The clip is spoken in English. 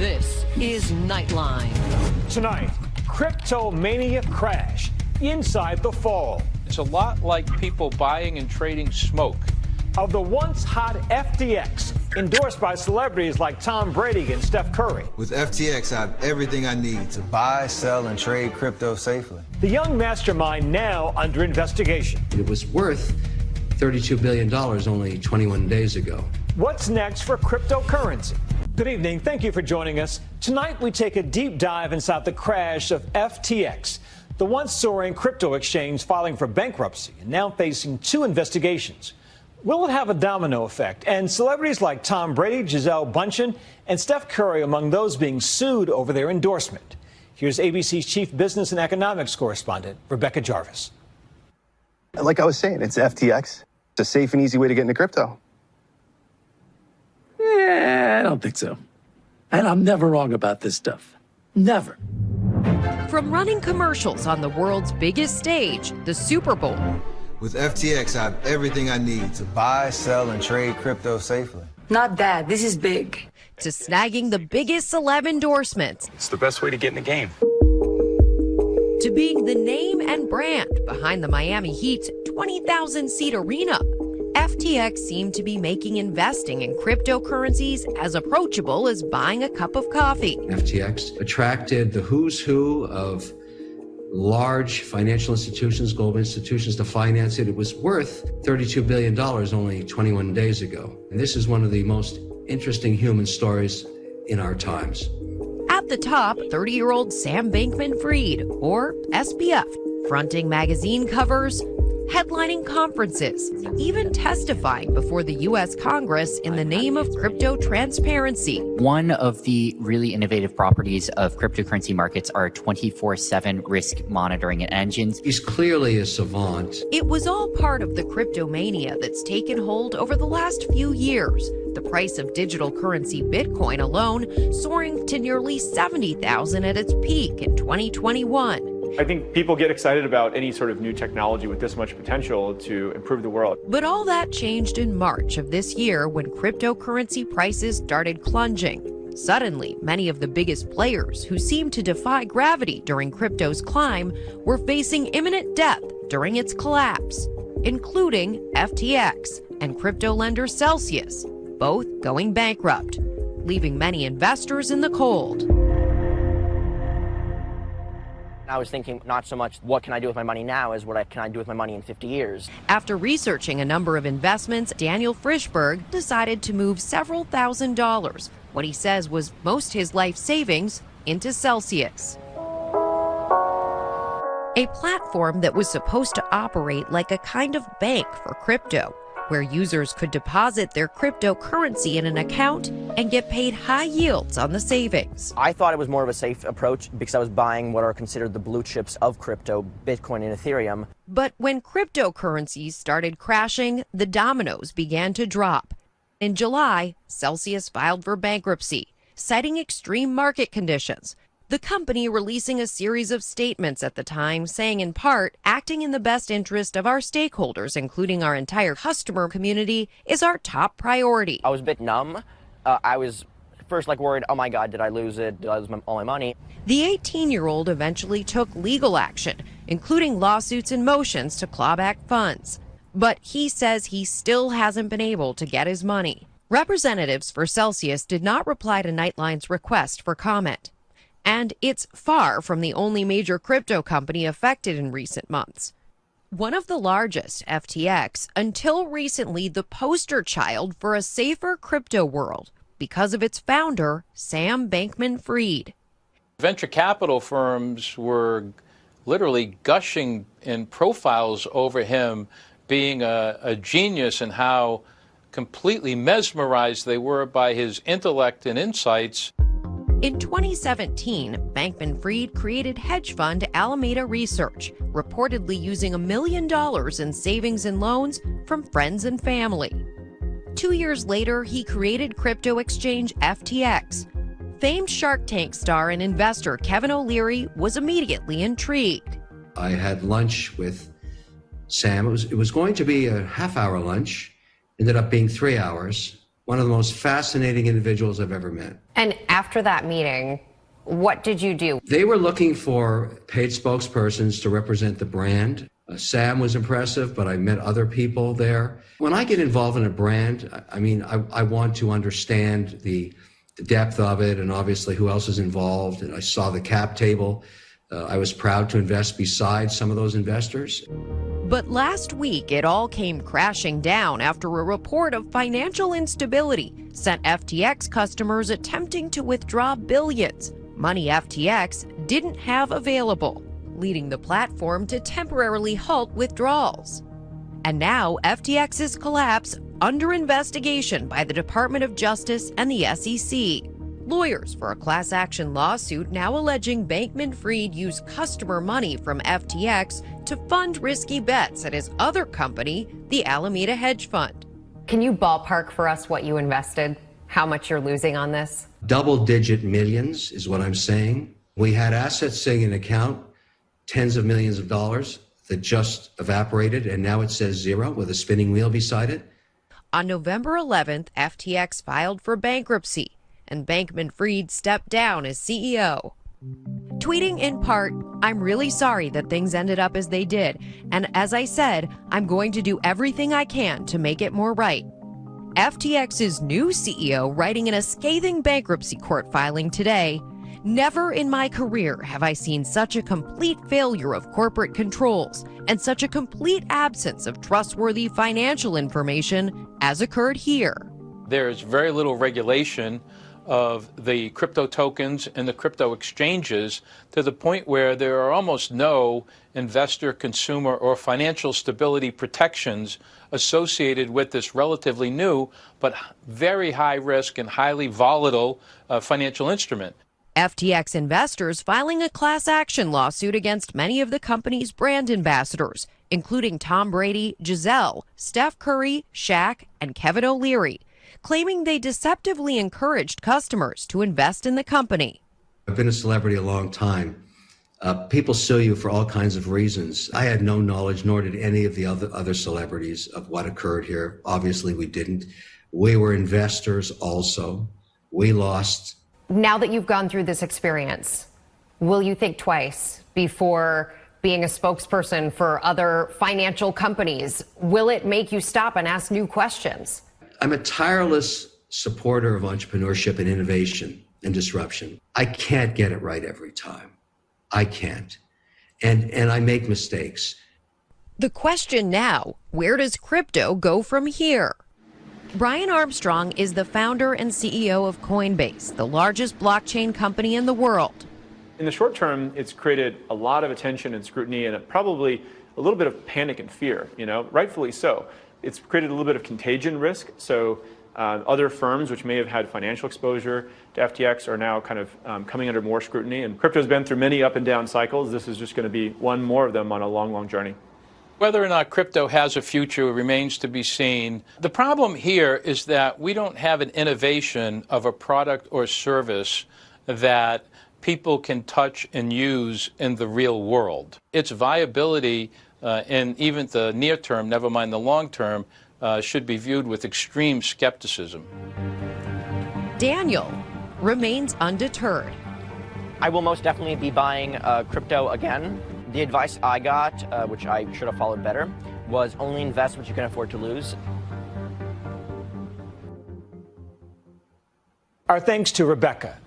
This is Nightline. Tonight, crypto-mania crash inside the fall. It's a lot like people buying and trading smoke. Of the once hot FTX, endorsed by celebrities like Tom Brady and Steph Curry. With FTX, I have everything I need to buy, sell, and trade crypto safely. The young mastermind now under investigation. It was worth $32 billion only 21 days ago. What's next for cryptocurrency? Good evening. Thank you for joining us. Tonight, we take a deep dive inside the crash of FTX, the once soaring crypto exchange filing for bankruptcy and now facing 2 investigations. Will it have a domino effect? And celebrities like Tom Brady, Gisele Bündchen, and Steph Curry among those being sued over their endorsement. Here's ABC's chief business and economics correspondent, Rebecca Jarvis. Like I was saying, it's FTX. It's a safe and easy way to get into crypto. I don't think so. And I'm never wrong about this stuff. Never. From running commercials on the world's biggest stage, the Super Bowl. With FTX, I have everything I need to buy, sell, and trade crypto safely. Not that. This is big. To snagging the biggest celeb endorsements. It's the best way to get in the game. To being the name and brand behind the Miami Heat's 20,000-seat arena. FTX seemed to be making investing in cryptocurrencies as approachable as buying a cup of coffee. FTX attracted the who's who of large financial institutions, global institutions to finance it. It was worth $32 billion only 21 days ago. And this is one of the most interesting human stories in our times. At the top, 30-year-old Sam Bankman-Fried, or SBF, fronting magazine covers, headlining conferences, even testifying before the U.S. Congress in the name of crypto transparency. One of the really innovative properties of cryptocurrency markets are 24/7 risk monitoring engines. He's clearly a savant. It was all part of the cryptomania that's taken hold over the last few years. The price of digital currency Bitcoin alone soaring to nearly $70,000 at its peak in 2021. I think people get excited about any sort of new technology with this much potential to improve the world. But all that changed in March of this year when cryptocurrency prices started plunging. Suddenly, many of the biggest players who seemed to defy gravity during crypto's climb were facing imminent death during its collapse, including FTX and crypto lender Celsius, both going bankrupt, leaving many investors in the cold. I was thinking not so much what can I do with my money now as what can I do with my money in 50 years. After researching a number of investments, Daniel Frischberg decided to move several $1,000s, what he says was most his life savings, into Celsius. A platform that was supposed to operate like a kind of bank for crypto, where users could deposit their cryptocurrency in an account and get paid high yields on the savings. I thought it was more of a safe approach because I was buying what are considered the blue chips of crypto, Bitcoin and Ethereum. But when cryptocurrencies started crashing, the dominoes began to drop. In July, Celsius filed for bankruptcy, citing extreme market conditions. The company releasing a series of statements at the time saying in part, acting in the best interest of our stakeholders, including our entire customer community, is our top priority. I was a bit numb. I was first worried, oh my God, did I lose it? Did I lose all my money? The 18-year-old eventually took legal action, including lawsuits and motions to claw back funds. But he says he still hasn't been able to get his money. Representatives for Celsius did not reply to Nightline's request for comment. And it's far from the only major crypto company affected in recent months. One of the largest, FTX, until recently the poster child for a safer crypto world because of its founder, Sam Bankman-Fried. Venture capital firms were literally gushing in profiles over him being a genius and how completely mesmerized they were by his intellect and insights. In 2017, Bankman-Fried created hedge fund Alameda Research, reportedly using $1 million in savings and loans from friends and family. 2 years later, he created crypto exchange FTX. Famed Shark Tank star and investor Kevin O'Leary was immediately intrigued. I had lunch with Sam. It was going to be a half-hour lunch. Ended up being 3 hours. One of the most fascinating individuals I've ever met. And after that meeting, what did you do? They were looking for paid spokespersons to represent the brand. Sam was impressive, but I met other people there. When I get involved in a brand, I want to understand the depth of it and obviously who else is involved. And I saw the cap table. I was proud to invest beside some of those investors. But last week, it all came crashing down after a report of financial instability sent FTX customers attempting to withdraw billions, money FTX didn't have available, leading the platform to temporarily halt withdrawals. And now FTX's collapse under investigation by the Department of Justice and the SEC. Lawyers for a class action lawsuit now alleging Bankman-Fried used customer money from FTX to fund risky bets at his other company, the Alameda Hedge Fund. Can you ballpark for us what you invested? How much you're losing on this? Double-digit millions is what I'm saying. We had assets sitting in an account, tens of millions of dollars, that just evaporated, and now it says zero with a spinning wheel beside it. On November 11th, FTX filed for bankruptcy, and Bankman-Fried stepped down as CEO. Tweeting in part, "I'm really sorry that things ended up as they did, and as I said, I'm going to do everything I can to make it more right." FTX's new CEO writing in a scathing bankruptcy court filing today, "Never in my career have I seen such a complete failure of corporate controls and such a complete absence of trustworthy financial information as occurred here." There's very little regulation of the crypto tokens and the crypto exchanges to the point where there are almost no investor, consumer, or financial stability protections associated with this relatively new but very high risk and highly volatile financial instrument. FTX investors filing a class action lawsuit against many of the company's brand ambassadors, including Tom Brady, Giselle, Steph Curry, Shaq, and Kevin O'Leary, claiming they deceptively encouraged customers to invest in the company. I've been a celebrity a long time. People sue you for all kinds of reasons. I had no knowledge, nor did any of the other celebrities, of what occurred here. Obviously, we didn't. We were investors also. We lost. Now that you've gone through this experience, will you think twice before being a spokesperson for other financial companies? Will it make you stop and ask new questions? I'm a tireless supporter of entrepreneurship and innovation and disruption. I can't get it right every time. I can't. And I make mistakes. The question now, where does crypto go from here? Brian Armstrong is the founder and CEO of Coinbase, the largest blockchain company in the world. In the short term, it's created a lot of attention and scrutiny and probably a little bit of panic and fear, rightfully so. It's created a little bit of contagion risk. So other firms which may have had financial exposure to FTX are now kind of coming under more scrutiny. And crypto's been through many up and down cycles. This is just going to be one more of them on a long, long journey. Whether or not crypto has a future remains to be seen. The problem here is that we don't have an innovation of a product or service that people can touch and use in the real world. Its viability in even the near term, never mind the long term, should be viewed with extreme skepticism. Daniel remains undeterred. I will most definitely be buying crypto again. The advice I got, which I should have followed better, was only invest what you can afford to lose. Our thanks to Rebecca.